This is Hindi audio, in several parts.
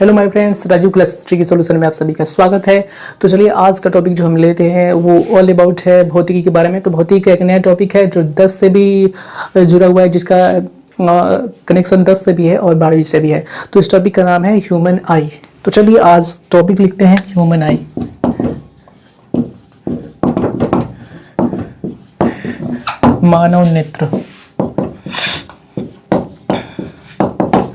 Hello my friends, Raju class history की सॉल्यूशन में आप सभी का स्वागत है। तो चलिए आज का टॉपिक जो हम लेते हैं वो ऑल अबाउट है भौतिकी के बारे में। तो भौतिकी एक नया टॉपिक है जो 10 से भी जुड़ा हुआ है, जिसका कनेक्शन 10 से भी है और 12 से भी है। तो इस टॉपिक का नाम है ह्यूमन आई। तो चलिए आज टॉपिक लिखते हैं ह्यूमन आई। मानव नेत्र।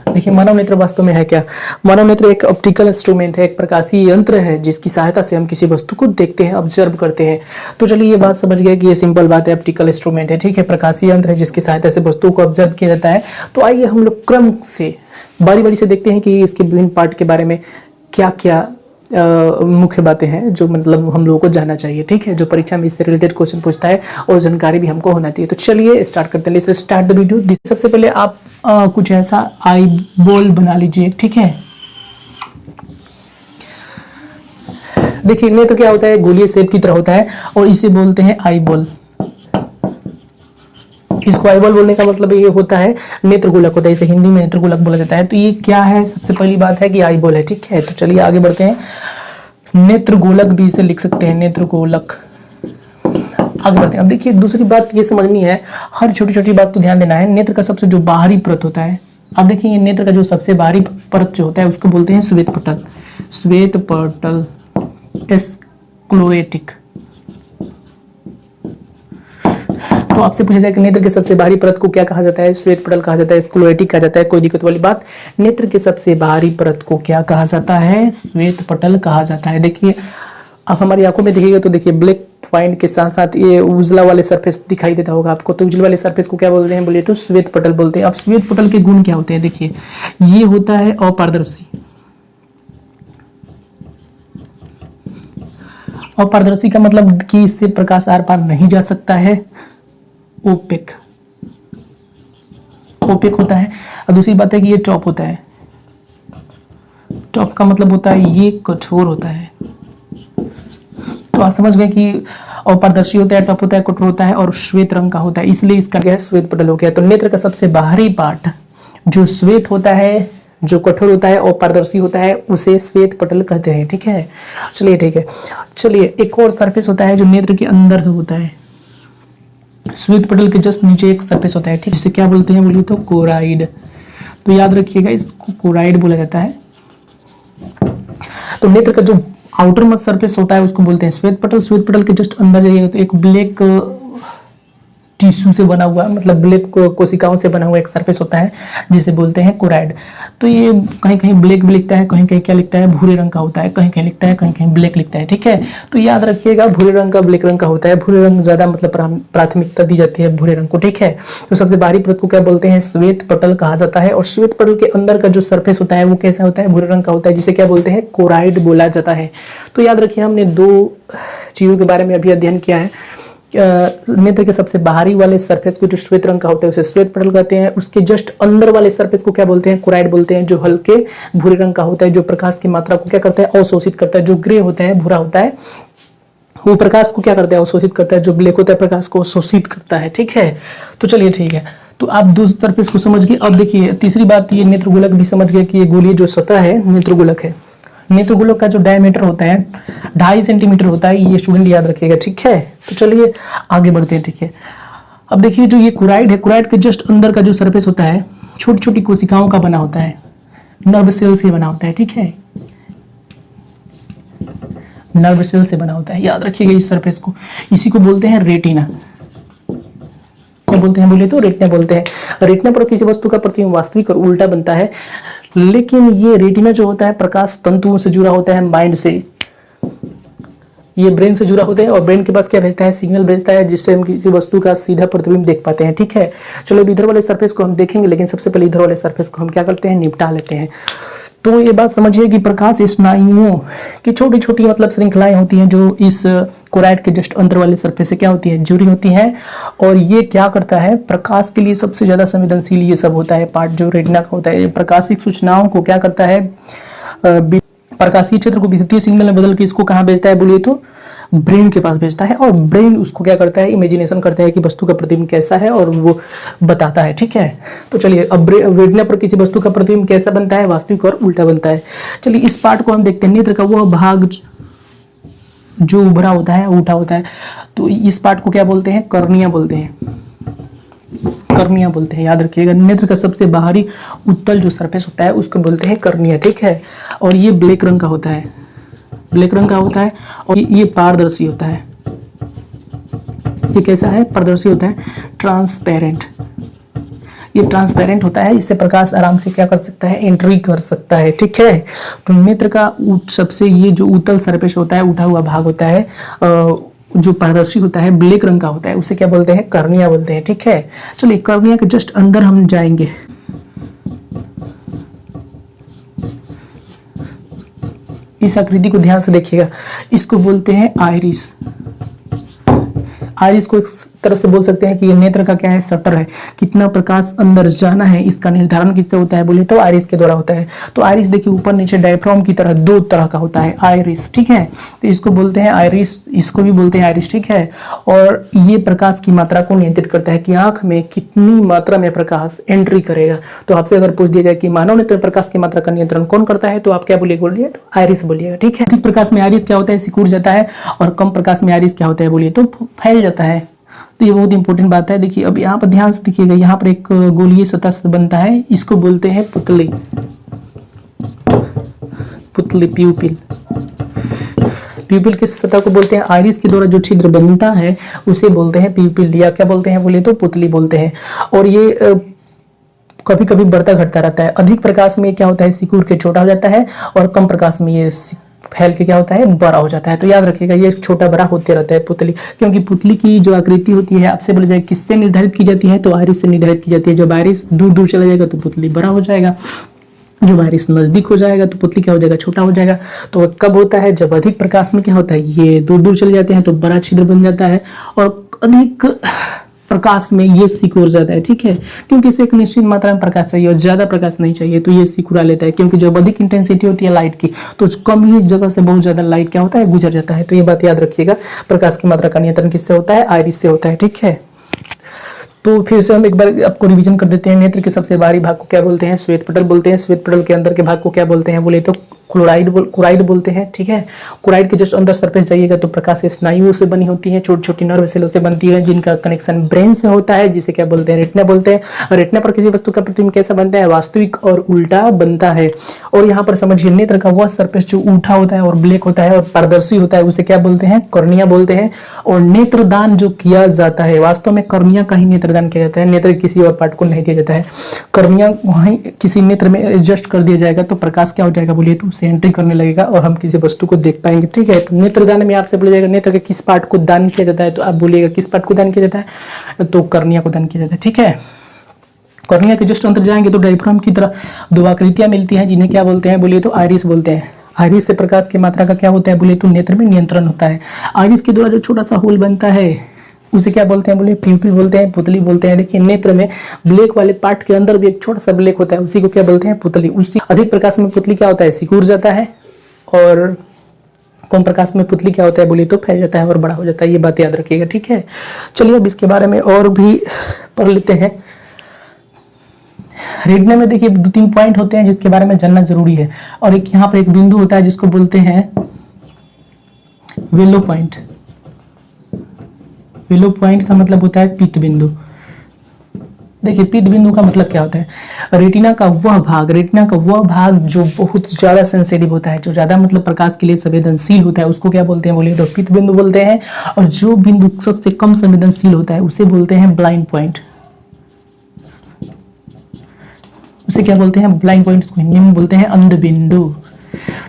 देखिए, मानव नेत्र वास्तव में है क्या? मानव नेत्र एक ऑप्टिकल इंस्ट्रूमेंट है, एक प्रकाशीय यंत्र है जिसकी सहायता से हम किसी वस्तु को देखते हैं, ऑब्जर्व करते हैं। तो चलिए ये बात समझ गए कि ये सिंपल बात है, ऑप्टिकल इंस्ट्रूमेंट है, ठीक है, प्रकाशीय यंत्र है जिसकी सहायता से वस्तु को ऑब्जर्व किया जाता है। तो आइए हम लोग क्रम से बारी बारी से देखते हैं कि इसके विभिन्न पार्ट के बारे में क्या क्या मुख्य बातें हैं जो मतलब हम लोगों को जानना चाहिए, ठीक है, जो परीक्षा में इससे रिलेटेड क्वेश्चन पूछता है और जानकारी भी हमको होना चाहिए। तो चलिए स्टार्ट करते हैं। Start the video. सबसे पहले आप कुछ ऐसा आई बॉल बना लीजिए, ठीक है। देखिए नेत्र क्या होता है, गोलीय शेप की तरह होता है और इसे बोलते हैं आई बॉल। इसको आई बॉल बोलने का मतलब ये होता है नेत्र गोलक होता है, इसे हिंदी में नेत्र गोलक बोला जाता है। तो ये क्या है? सबसे पहली बात है कि आई बॉल है, ठीक है। तो चलिए आगे बढ़ते हैं। नेत्र गोलक भी इसे लिख सकते हैं, नेत्र गोलक। आगे बढ़ते हैं। अब देखिए दूसरी बात ये समझनी है, हर छोटी छोटी बात को ध्यान देना है। नेत्र का सबसे जो बाहरी परत होता है, अब देखिए ये नेत्र का जो सबसे बाहरी परत जो होता है उसको बोलते हैं श्वेत पटल। श्वेत पटल स्क्लेरोटिक। तो आपसे पूछा जाए कि नेत्र के सबसे बाहरी परत को क्या कहा जाता है? श्वेत पटल कहा जाता है, स्क्लेरोटिक कहा जाता है। कोई दिक्कत वाली बात? नेत्र के सबसे बाहरी परत को क्या कहा जाता है? श्वेत पटल कहा जाता है। देखिए आप हमारी आंखों में देखिएगा तो देखिए ब्लैक पॉइंट के साथ साथ ये उजला वाले सरफेस दिखाई देता होगा आपको। तो उजले वाले सरफेस को क्या बोलते हैं? बोलिए तो श्वेत पटल बोलते हैं। अब श्वेत पटल के गुण क्या होते हैं? देखिए ये होता है अपारदर्शी। अपारदर्शी का मतलब कि इससे प्रकाश आर पार नहीं जा सकता है। ओपेक, ओपेक होता है। और दूसरी बात है कि ये टॉप होता है। टॉप का मतलब होता है ये कठोर होता है। तो आप समझ गए कि अपारदर्शी होता है, टॉप होता है, कठोर होता है और श्वेत रंग का होता है, इसलिए इसका क्या है? श्वेत पटल हो गया। तो नेत्र का सबसे बाहरी पार्ट जो श्वेत होता है, जो कठोर होता है और पारदर्शी होता है, उसे श्वेत पटल कहते हैं, ठीक है। चलिए ठीक है। चलिए एक और सरफेस होता है जो नेत्र के अंदर से होता है। श्वेत पटल के जस्ट नीचे एक सरफेस होता है, ठीक, जिसे क्या बोलते हैं? बोलिए तो कोराइड। तो याद रखिएगा इसको कोराइड बोला जाता है। तो नेत्र का जो आउटर मोस्ट सरफेस होता है उसको बोलते हैं श्वेत पटल। श्वेत पटल के जस्ट अंदर जाइएगा तो एक ब्लैक टिश्यू से बना हुआ, मतलब ब्लैक कोशिकाओं से बना हुआ एक सरफेस होता है जिसे बोलते हैं कोराइड। तो ये कहीं कहीं ब्लैक भी लिखता है, कहीं कहीं क्या लिखता है? भूरे रंग का होता है, कहीं कहीं लिखता है, कहीं कहीं ब्लैक लिखता है, ठीक है। तो याद रखिएगा भूरे रंग का, ब्लैक रंग का होता है। भूरे रंग ज्यादा मतलब प्राथमिकता दी जाती है भूरे रंग को, ठीक है। तो सबसे बाहरी परत को क्या बोलते हैं? श्वेत पटल कहा जाता है। और श्वेत पटल के अंदर का जो सरफेस होता है वो कैसा होता है? भूरे रंग का होता है, जिसे क्या बोलते हैं? कोराइड बोला जाता है। तो याद रखिए हमने दो चीजों के बारे में अभी अध्ययन किया है। नेत्र के सबसे बाहरी वाले सरफेस को जो श्वेत रंग का होता है उसे श्वेत पटल कहते हैं। उसके जस्ट अंदर वाले सरफेस को क्या बोलते हैं? कोराइड बोलते हैं, जो हल्के भूरे रंग का होता है, जो प्रकाश की मात्रा को क्या करता है? अवशोषित करता है। जो ग्रे होता है, भूरा होता है, वो प्रकाश को क्या करता है? अवशोषित करता है। जो ब्लैक होता है प्रकाश को अवशोषित करता है, ठीक है। तो चलिए ठीक है। तो आप दो सरफेस को समझ गए। अब देखिए तीसरी बात, ये नेत्र गोलक भी समझ गए कि ये गोलीय जो सतह है नेत्र गोलक है। नेत्र गोलक का जो डायमीटर होता है 2.5 सेंटीमीटर होता है, ये स्टूडेंट याद रखिएगा, ठीक है। तो चलिए आगे बढ़ते हैं, ठीक है। अब देखिए जो ये कोराइड है, कोराइड के जस्ट अंदर का जो सरफेस होता है छोटी छोटी कोशिकाओं का बना होता है, नर्व सेल से बना होता है, ठीक है। नर्व सेल से बना होता है, याद रखिएगा इस सरफेस को। इसी को बोलते हैं रेटिना। क्या बोलते हैं? बोले तो रेटिना बोलते हैं। रेटिना पर किसी वस्तु का प्रतिबिंब वास्तविक और उल्टा बनता है, लेकिन ये रेटिना जो होता है प्रकाश तंतुओं से जुड़ा होता है, माइंड से, ये ब्रेन से जुड़ा होता है और ब्रेन के पास क्या भेजता है? सिग्नल भेजता है, जिससे हम किसी वस्तु का सीधा प्रतिबिंब देख पाते हैं, ठीक है। चलो इधर वाले सरफेस को हम देखेंगे, लेकिन सबसे पहले इधर वाले सरफेस को हम क्या करते हैं? निपटा लेते हैं। तो ये बात समझिए कि प्रकाश स्नायुओं की छोटी छोटी मतलब श्रृंखलाएं होती हैं जो इस कोराइड के जस्ट अंदर वाले सरफेस से क्या होती है? जुड़ी होती हैं। और ये क्या करता है? प्रकाश के लिए सबसे ज्यादा संवेदनशील ये सब होता है पार्ट जो रेटिना का होता है। प्रकाशिक सूचनाओं को क्या करता है? प्रकाशीय क्षेत्र को विद्युतीय सिग्नल में बदल के इसको कहाँ भेजता है बोलिए तो ब्रेन के पास भेजता है, और ब्रेन उसको क्या करता है, इमेजिनेशन करता है कि वस्तु का प्रतिबिंब कैसा है और वो बताता है। ठीक है, तो चलिए अब रेटिना पर किसी वस्तु का प्रतिबिंब कैसा बनता है, वास्तविक और उल्टा बनता है। चलिए इस पार्ट को हम देखते हैं। नेत्र का वह भाग जो उभरा होता है, उठा होता है, तो इस पार्ट को क्या बोलते हैं, कर्निया बोलते हैं, कर्निया बोलते हैं। याद रखिएगा, नेत्र का सबसे बाहरी उत्तल जो सरफेस होता है उसको बोलते हैं कर्निया। ठीक है, और ये ब्लैक रंग का होता है, ब्लैक रंग का होता है, और ये पारदर्शी होता है। ये कैसा है, पारदर्शी होता है, ट्रांसपेरेंट। ये ट्रांसपेरेंट होता है, इससे प्रकाश आराम से क्या कर सकता है, एंट्री कर सकता है। ठीक है, तो नेत्र का सबसे ये जो उत्तल सरफेस होता है, उठा हुआ भाग होता है, जो पारदर्शी होता है, ब्लैक रंग का होता है, उसे क्या बोलते हैं, कर्निया बोलते हैं। ठीक है, चलिए कर्निया के जस्ट अंदर हम जाएंगे। इस आकृति को ध्यान से देखिएगा, इसको बोलते हैं आइरिस। आइरिस को एक तरह से बोल सकते हैं कि ये नेत्र का क्या है, शटर है, कितना प्रकाश अंदर जाना है इसका निर्धारण किससे होता है बोले तो आइरिस के द्वारा होता है। तो आइरिस देखिए ऊपर नीचे डायफ्राम की तरह दो तरह का होता है आइरिस। ठीक है, तो इसको बोलते हैं आइरिस, इसको भी बोलते हैं आइरिस। ठीक है, और ये प्रकाश की मात्रा को नियंत्रित करता है कि आंख में कितनी मात्रा में प्रकाश एंट्री करेगा। तो आपसे अगर पूछ दिया जाए कि मानव नेत्र प्रकाश की मात्रा का नियंत्रण कौन करता है, तो आप क्या बोलिए तो आइरिस बोलिएगा। ठीक है, अधिक प्रकाश में आइरिस क्या होता है, सिकुड़ जाता है, और कम प्रकाश में आइरिस क्या होता है बोलिए तो फैल जाता है। तो ये बहुत इंपॉर्टेंट बात है। देखिए अब यहाँ पर ध्यान से देखिएगा, यहाँ पर एक गोलीय सतह से बनता है, इसको बोलते हैं पुतली, पुतली प्यूपिल। प्यूपिल की सतह को बोलते हैं, आइरिस के द्वारा जो छिद्र बनता है उसे बोलते हैं प्यूपिल, या क्या बोलते हैं बोले तो पुतली बोलते हैं। और ये कभी कभी बढ़ता घटता रहता है। अधिक प्रकाश में क्या होता है, सिकुड़ के छोटा हो जाता है, और कम प्रकाश में ये फैल के क्या होता है, बड़ा हो जाता है। तो याद रखिएगा ये छोटा बड़ा होते रहता है पुतली, क्योंकि पुतली की जो आकृति होती है, आपसे बोला जाए किससे निर्धारित की जाती है, तो आइरिस से निर्धारित की जाती है। जब आइरिस दूर दूर चला जाएगा तो पुतली बड़ा हो जाएगा, जब आइरिस नजदीक हो जाएगा तो पुतली क्या हो जाएगा, छोटा हो जाएगा। तो कब होता है, जब अधिक प्रकाश में क्या होता है, ये दूर दूर चले जाते हैं तो बड़ा छिद्र बन जाता है, और अधिक प्रकाश में ये सिकुड़ जाता है। ठीक है, क्योंकि इसे एक निश्चित मात्रा में प्रकाश चाहिए और ज्यादा प्रकाश नहीं चाहिए, तो ये सिकुड़ा लेता है। क्योंकि जब अधिक इंटेंसिटी होती है लाइट की, तो कम ही जगह से बहुत ज्यादा लाइट क्या होता है, गुजर जाता है। तो ये बात याद रखिएगा, प्रकाश की मात्रा का नियंत्रण किससे होता है, आइरिस से होता है। ठीक है, तो फिर से हम एक बार आपको रिवीजन कर देते हैं। नेत्र के सबसे बाहरी भाग को क्या बोलते हैं, श्वेत पटल बोलते हैं। श्वेत पटल के अंदर के भाग को क्या बोलते हैं बोले तो कुराइड बोलते हैं। ठीक है, कुराइड के जस्ट अंदर सरफेस जाइएगा तो प्रकाश स्नायुओं से बनी होती है, छोटी छोटी नर्व सेलों से बनती है, जिनका कनेक्शन ब्रेन से होता है, जिसे क्या बोलते हैं, रेटिना बोलते हैं। रेटिना पर किसी वस्तु का प्रतिबिंब कैसा बनता है, वास्तविक और उल्टा बनता है। और यहाँ पर समझिए, नेत्र का वह सरफेस जो उठा होता है और ब्लैक होता है और पारदर्शी होता है, उसे क्या बोलते हैं, कॉर्निया बोलते हैं। और नेत्रदान जो किया जाता है, वास्तव में कॉर्निया का ही नेत्रदान किया जाता है, नेत्र किसी और पार्ट को नहीं दिया जाता है। कॉर्निया वहीं किसी नेत्र में एडजस्ट कर दिया जाएगा तो प्रकाश क्या हो जाएगा बोलिए तो उसे एंट्री करने लगेगा और हम किसी वस्तु को देख पाएंगे। ठीक है, तो नेत्रदान में आपसे बोला जाएगा नेत्र के किस पार्ट को दान किया जाता है, तो आप बोलिएगा किस पार्ट को दान किया जाता है, तो कॉर्निया को दान किया जाता है। ठीक है, कॉर्निया के जस्ट अंदर जाएंगे तो डायफ्राम की तरह दो आकृतियां मिलती हैं, जिन्हें क्या बोलते हैं बोलिए तो आइरिस बोलते हैं। आइरिस से प्रकाश की मात्रा का क्या होता है बोले तो नेत्र में नियंत्रण होता है। आइरिस के द्वारा जो छोटा सा होल बनता है उसे क्या बोलते हैं बोले, प्यूपिल बोलते हैं, पुतली बोलते हैं। देखिए नेत्र में ब्लैक वाले पार्ट के अंदर भी एक छोटा सा ब्लैक होता है, उसी को क्या बोलते हैं, पुतली। उसी अधिक प्रकाश में पुतली क्या होता है, सिकुड़ जाता है, और कम प्रकाश में पुतली क्या होता है बोले तो फैल जाता है और बड़ा हो जाता है। ये बात याद रखिएगा। ठीक है, चलिए अब इसके बारे में और भी पढ़ लेते हैं। रेटिना में देखिए 2-3 पॉइंट होते हैं जिसके बारे में जानना जरूरी है, और एक यहाँ पर एक बिंदु होता है जिसको बोलते हैं वेलो पॉइंट। वेलो पॉइंट का मतलब होता है पीत बिंदु। देखिए पीत बिंदु का मतलब क्या होता है, रेटिना का वह भाग जो बहुत ज्यादा सेंसिटिव होता है, जो ज्यादा मतलब प्रकाश के लिए संवेदनशील होता है, उसको क्या बोलते हैं बोलिए तो पीत बिंदु बोलते हैं। और जो बिंदु सबसे कम संवेदनशील होता है उसे बोलते हैं ब्लाइंड पॉइंट। उसे क्या बोलते हैं, ब्लाइंड पॉइंट। उसको हिंदी में बोलते हैं अंध बिंदु।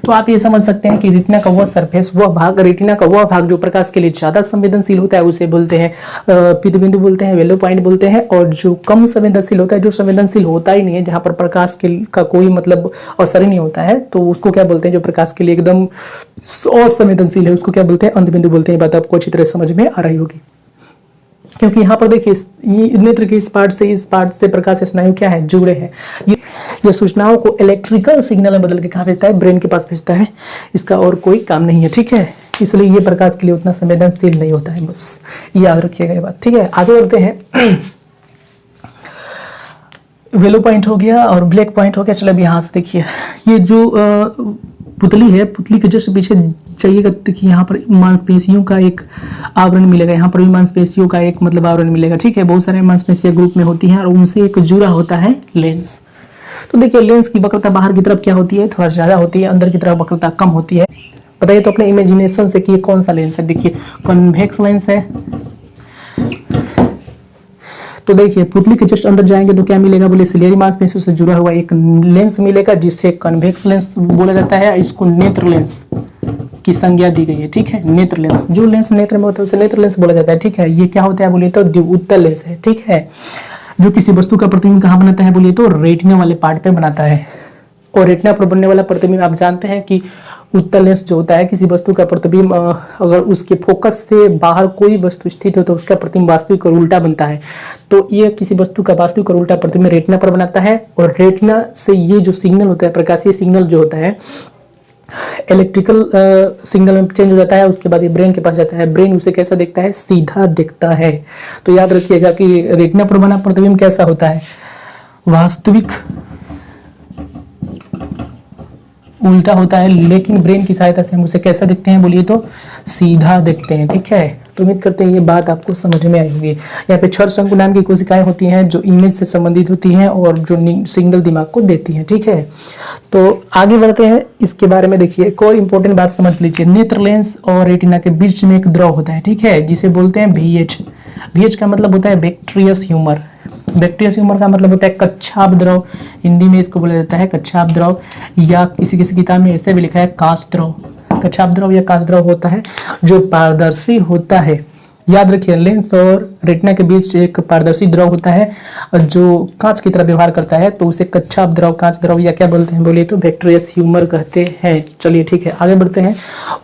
तो आप ये समझ सकते हैं कि रेटिना का वह सरफेस, वह भाग, रेटिना का वह भाग जो प्रकाश के लिए ज्यादा संवेदनशील होता है उसे बोलते हैं पीत बिंदु बोलते हैं, वेलो पॉइंट बोलते हैं। और जो कम संवेदनशील होता है, जो संवेदनशील होता ही नहीं है, जहां पर प्रकाश का कोई मतलब असर ही नहीं होता है, तो उसको क्या बोलते हैं, जो प्रकाश के लिए एकदम असंवेदनशील है, उसको क्या बोलते हैं, अंध बिंदु बोलते हैं। बात आपको अच्छी तरह समझ में आ रही होगी। क्योंकि यहाँ पर देखिए ये नेत्र के इस पार्ट से प्रकाश स्नायु क्या है, जुड़े हैं। ये सूचनाओं को इलेक्ट्रिकल सिग्नल में बदल के कहाँ भेजता है, ब्रेन के पास भेजता है। इसका और कोई काम नहीं है, ठीक है। इसलिए ये प्रकाश के लिए उतना संवेदनशील नहीं होता है, बस याद रखिएगा ये बात, ठीक है। आगे बढ़ते हैं। वेलो पॉइंट हो गया और ब्लैक पॉइंट हो गया। चलो अब यहाँ से देखिए, ये जो पुतली है, पुतली के जस्ट पीछे जाइएगा, देखिए यहाँ पर मांसपेशियों का एक आवरण मिलेगा। यहाँ पर भी मांसपेशियों का एक मतलब आवरण मिलेगा, ठीक है। बहुत सारे मांसपेशियां ग्रुप में होती हैं और उनसे एक जुड़ा होता है लेंस। तो देखिए लेंस की वक्रता बाहर की तरफ क्या होती है, थोड़ा ज्यादा होती है, अंदर की तरफ वक्रता कम होती है। बताइए तो अपने इमेजिनेशन से कि ये कौन सा लेंस है। देखिए कॉन्वेक्स लेंस है। तो देखिए पुतली के जस्ट अंदर जाएंगे तो क्या मिलेगा, बोले सिलियरी मांसपेशियों से जुड़ा हुआ एक लेंस मिलेगा, जिससे कन्वेक्स लेंस बोला जाता है। इसको नेत्र लेंस की संज्ञा दी गई है, ठीक है। नेत्र लेंस, जो लेंस नेत्र में होता है उसे नेत्र लेंस बोला जाता है, ठीक है। ये क्या होता है बोलिए तो द्विउत्तल लेंस है, ठीक है। जो किसी वस्तु का प्रतिबिंब कहाँ बनाता है बोलिए तो रेटिना वाले पार्ट पे बनाता है। और रेटिना पर बनने वाला प्रतिबिंब आप जानते हैं कि उत्तल लेंस जो होता है, किसी वस्तु का प्रतिबिंब अगर उसके फोकस से बाहर कोई वस्तु स्थित हो तो उसका प्रतिबिंब वास्तविक और उल्टा बनता है। तो ये किसी वस्तु का वास्तविक और उल्टा प्रतिबिंब रेटिना पर बनाता है। और रेटिना से ये जो सिग्नल होता है, प्रकाशीय सिग्नल जो होता है, इलेक्ट्रिकल सिग्नल में चेंज हो जाता है। उसके बाद ये ब्रेन के पास जाता है। ब्रेन उसे कैसा देखता है, सीधा देखता है। तो याद रखिएगा कि रेटिना पर बना प्रतिबिंब कैसा होता है, वास्तविक उल्टा होता है, लेकिन ब्रेन की सहायता से हम उसे कैसा देखते हैं बोलिए तो सीधा देखते हैं, ठीक है। तो उम्मीद करते हैं ये बात आपको समझ में आई होगी। यहाँ पे छर शंकु नाम की कोशिकाएं होती हैं जो इमेज से संबंधित होती हैं और जो सिग्नल दिमाग को देती हैं, ठीक है। तो आगे बढ़ते हैं, इसके बारे में देखिए एक और इम्पोर्टेंट बात समझ लीजिए। नेत्र लेंस और रेटिना के बीच में एक द्रव होता है, ठीक है, जिसे बोलते हैं VH। VH का मतलब होता है बैक्टीरियस ह्यूमर। बैक्टीरियस ह्यूमर का मतलब होता है कच्छाप द्रव। हिंदी में इसको बोला जाता है कच्छाप द्रव, या किसी किसी किताब में ऐसे भी लिखा है कांच द्रव। कच्छाप द्रव या कांच द्रव होता है जो पारदर्शी होता है। याद रखिए लेंस और रेटिना के बीच एक पारदर्शी द्रव होता है जो कांच की तरह व्यवहार करता है, तो उसे कच्छाप द्रव, कांच द्रव या क्या बोलते हैं बोलिए तो बैक्टीरियस ह्यूमर कहते हैं। चलिए ठीक है, आगे बढ़ते हैं।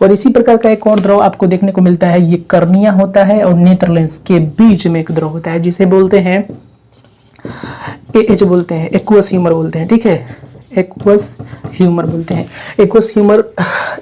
और इसी प्रकार का एक और द्रव आपको देखने को मिलता है, ये कर्निया होता है और नेत्र लेंस के बीच में एक द्रव होता है जिसे बोलते हैं AH बोलते हैं, एक्वस ह्यूमर बोलते हैं, ठीक है। एक्वस ह्यूमर बोलते हैं। एक्वस ह्यूमर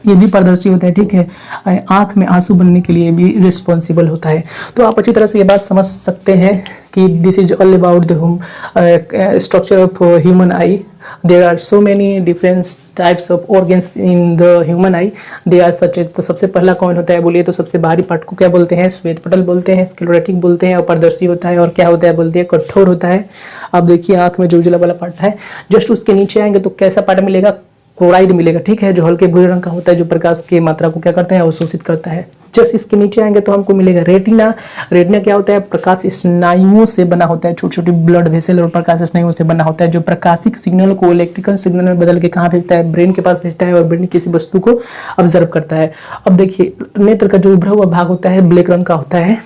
ये भी पारदर्शी होता है, ठीक है। आंख में आंसू बनने के लिए भी रिस्पॉन्सिबल होता है। तो आप अच्छी तरह से ये बात समझ सकते हैं कि this is all about the structure of human eye. There are so many different types of organs in the human eye. They are such. तो सबसे पहला कौन होता है बोलिए तो सबसे बाहरी पार्ट को क्या बोलते हैं, श्वेत पटल बोलते हैं, स्क्लेरोटिक बोलते हैं, और पारदर्शी होता है और क्या होता है बोलते हैं कठोर होता है। अब देखिए आंख में जो उजला वाला पार्ट है, जस्ट उसके नीचे आएंगे तो कैसा पार्ट मिलेगा, क्लोराइड मिलेगा, ठीक है, जो हल्के भूरे रंग का होता है, जो प्रकाश की मात्रा को क्या करता है, अवशोषित करता है। जस्ट इसके नीचे आएंगे तो हमको मिलेगा रेटिना। रेटिना क्या होता है, प्रकाश स्नायुओं से बना होता है, छोटी छोटी ब्लड वेसल और प्रकाश स्नायुओं से बना होता है, जो प्रकाशिक सिग्नल को इलेक्ट्रिकल सिग्नल में बदल के कहाँ भेजता है, ब्रेन के पास भेजता है और ब्रेन किसी वस्तु को ऑब्जर्व करता है। अब देखिए नेत्र का जो उभरा हुआ भाग होता है ब्लैक रंग का होता है।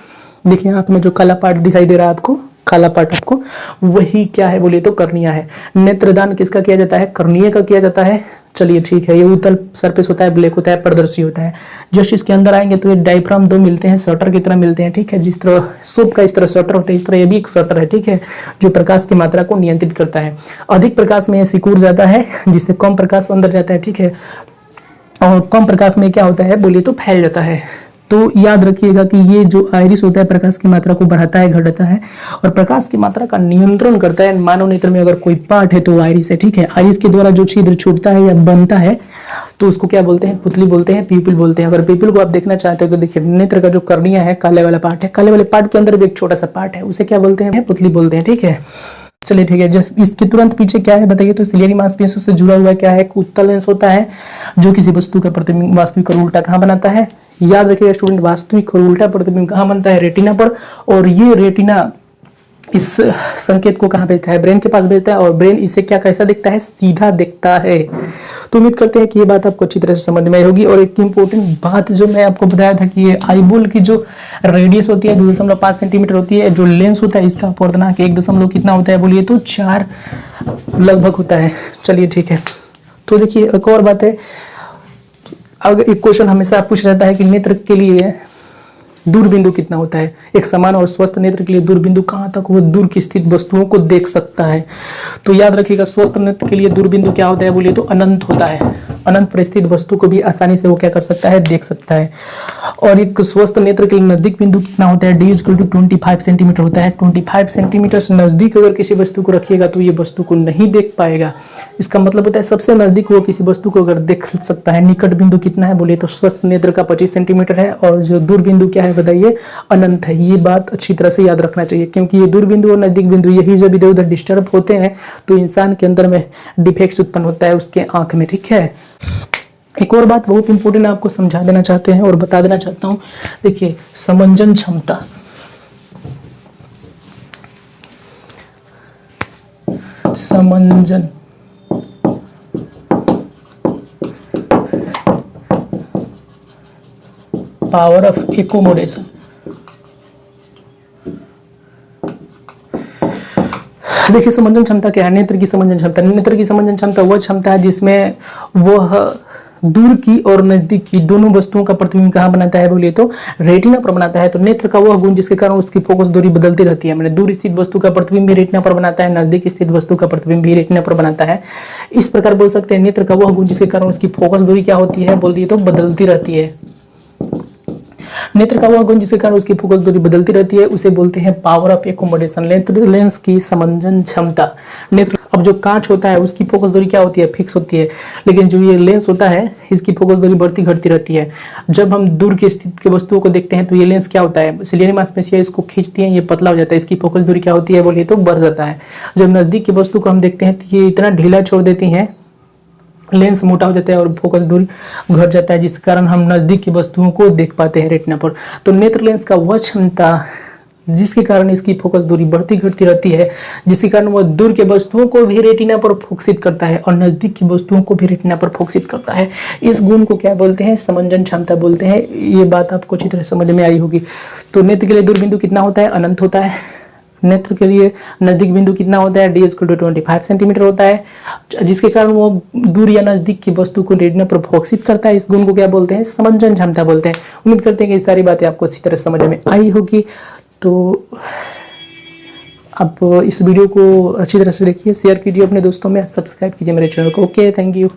देखिए आंख में जो काला पार्ट दिखाई दे रहा है आपको, काला पार्ट आपको, वही क्या है बोलिए तो कर्निया है। नेत्रदान किसका किया जाता है, कर्निया का किया जाता है। चलिए ठीक है, ये उत्तल सरफेस होता है, ब्लैक होता है, पारदर्शी होता है। जस्ट इसके अंदर आएंगे तो ये डायफ्राम दो मिलते हैं, शटर की तरह मिलते हैं, ठीक है। जिस तरह सूप का इस तरह शटर होता है, इस तरह ये भी एक शटर है, ठीक है, जो प्रकाश की मात्रा को नियंत्रित करता है। अधिक प्रकाश में ये सिकुड़ जाता है, जिससे कम प्रकाश अंदर जाता है, ठीक है, और कम प्रकाश में क्या होता है बोलिए तो फैल जाता है। तो याद रखिएगा कि ये जो आइरिस होता है प्रकाश की मात्रा को बढ़ाता है, घटाता है और प्रकाश की मात्रा का नियंत्रण करता है। मानव नेत्र में अगर कोई पार्ट है तो आइरिस है, ठीक है। आइरिस के द्वारा जो छिद्र छूटता है या बनता है तो उसको क्या बोलते हैं, पुतली बोलते हैं, पीपल बोलते हैं। अगर पीपल को आप देखना चाहते हो तो देखिए नेत्र का जो कर्निया है, काले वाला पार्ट है, काले वाले पार्ट के अंदर भी एक छोटा सा पार्ट है, उसे क्या बोलते हैं, पुतली बोलते हैं, ठीक है। चलिए ठीक है, जस्ट इसके तुरंत पीछे क्या है बताइए तो सिलियरी मांसपेशियों से जुड़ा हुआ क्या है, एक उत्तल लेंस होता है जो किसी वस्तु का प्रतिबिंब वास्तविक और उल्टा कहाँ बनाता है। याद रखिएगा स्टूडेंट, वास्तविक और उल्टा प्रतिबिंब कहाँ बनता है, रेटिना पर। और ये रेटिना इस संकेत को कहाँ भेजता है, ब्रेन के पास भेजता है और ब्रेन इसे क्या कैसा दिखता है, सीधा दिखता है। तो उम्मीद करते हैं कि ये बात आपको अच्छी तरह से समझ में आई होगी। और एक इम्पोर्टेंट बात जो मैं आपको बताया था कि ये आईबॉल की जो रेडियस होती है 2.5 सेंटीमीटर होती है, जो लेंस होता है इसका अपवर्तनांक 1 कितना होता है बोलिए तो 4 लगभग होता है। चलिए ठीक है, तो देखिए एक और बात है, अगर एक क्वेश्चन हमेशा पूछ रहता है कि नेत्र के लिए दूर बिंदु कितना होता है? एक समान और स्वस्थ नेत्र के लिए दूर बिंदु कहाँ तक वो दूर की स्थित वस्तुओं को देख सकता है? तो याद रखिएगा, स्वस्थ नेत्र के लिए दूर बिंदु क्या होता है बोलिए तो अनंत होता है। अनंत पर स्थित वस्तु को भी आसानी से वो क्या कर सकता है? देख सकता है। और एक स्वस्थ नेत्र के लिए नजदीक बिंदु कितना होता है? D = 25 सेंटीमीटर होता है। 25 सेंटीमीटर से नजदीक अगर किसी वस्तु को रखिएगा तो ये वस्तु को नहीं देख पाएगा। इसका मतलब होता है सबसे नजदीक वो किसी वस्तु को अगर देख सकता है। निकट बिंदु कितना है बोलिए तो स्वस्थ नेत्र का 25 सेंटीमीटर है, और जो दूर बिंदु क्या है बताइए? अनंत है। ये बात अच्छी तरह से याद रखना चाहिए, क्योंकि ये दूर बिंदु और नजदीक बिंदु यही जब इधर उधर डिस्टर्ब होते हैं तो इंसान के अंदर में डिफेक्ट्स उत्पन्न होता है उसके आंख में, ठीक है। एक और बात बहुत इंपॉर्टेंट आपको समझा देना चाहते हैं और बता देना चाहता हूँ। देखिए, समंजन क्षमता, समंजन पावर ऑफ एकोमोडेशन। देखिए, समंजन क्षमता क्या है? नेत्र की समंजन क्षमता। नेत्र की समंजन क्षमता वह क्षमता है जिसमें वह दूर की और नजदीक की दोनों वस्तुओं का प्रतिबिंब कहाँ बनाता है बोलिए तो रेटिना पर बनाता है। तो नेत्र का वह गुण जिसके कारण उसकी फोकस दूरी बदलती रहती है। मैंने दूर स्थित वस्तु का प्रतिबिंब भी रेटिना पर बनाता है, नजदीक स्थित वस्तु का प्रतिबिंब भी रेटिना पर बनाता है। इस प्रकार बोल सकते हैं नेत्र का वह गुण जिसके कारण उसकी फोकस दूरी क्या होती है बोल दिए तो बदलती रहती है। नेत्र का वह गुण जिसके कारण उसकी फोकस दूरी बदलती रहती है उसे बोलते हैं पावर ऑफ एकोमोडेशन। नेत्र लेंस की समंजन क्षमता। नेत्र, अब जो कांच होता है उसकी फोकस दूरी क्या होती है? फिक्स होती है, लेकिन जो ये लेंस होता है इसकी फोकस दूरी बढ़ती घटती रहती है। जब हम दूर की स्थिति के वस्तुओं को देखते हैं तो ये लेंस क्या होता है? सिलियरी मांसपेशियां इसको खींचती हैं, ये पतला हो जाता है, इसकी फोकस दूरी क्या होती है बोलिए तो बढ़ जाता है। जब नजदीक की वस्तु को हम देखते हैं तो ये इतना ढीला छोड़ देती है, लेंस मोटा हो जाता है और फोकस दूरी घट जाता है, जिस कारण हम नजदीक की वस्तुओं को देख पाते हैं रेटिना पर। तो नेत्र लेंस का वह क्षमता जिसके कारण इसकी फोकस दूरी बढ़ती घटती रहती है, जिसके कारण वह दूर के वस्तुओं को भी रेटिना पर फोकसित करता है और नजदीक की वस्तुओं को भी रेटिना पर फोकसित करता है। इस गुण को क्या बोलते हैं? समंजन क्षमता बोलते हैं। ये बात आपको अच्छी तरह समझ में आई होगी। तो नेत्र के लिए दूर बिंदु कितना होता है? अनंत होता है। नेत्र के लिए नजदीक बिंदु कितना होता है? D = 25 सेंटीमीटर होता है, जिसके कारण वो दूर या नजदीक की वस्तु को रेटिना पर फोकसित करता है। इस गुण को क्या बोलते हैं? समंजन क्षमता बोलते हैं। उम्मीद करते हैं कि ये सारी बातें आपको अच्छी तरह समझ में आई होगी। तो आप इस वीडियो को अच्छी तरह से देखिए, शेयर कीजिए अपने दोस्तों में, सब्सक्राइब कीजिए मेरे चैनल को। Okay, thank you.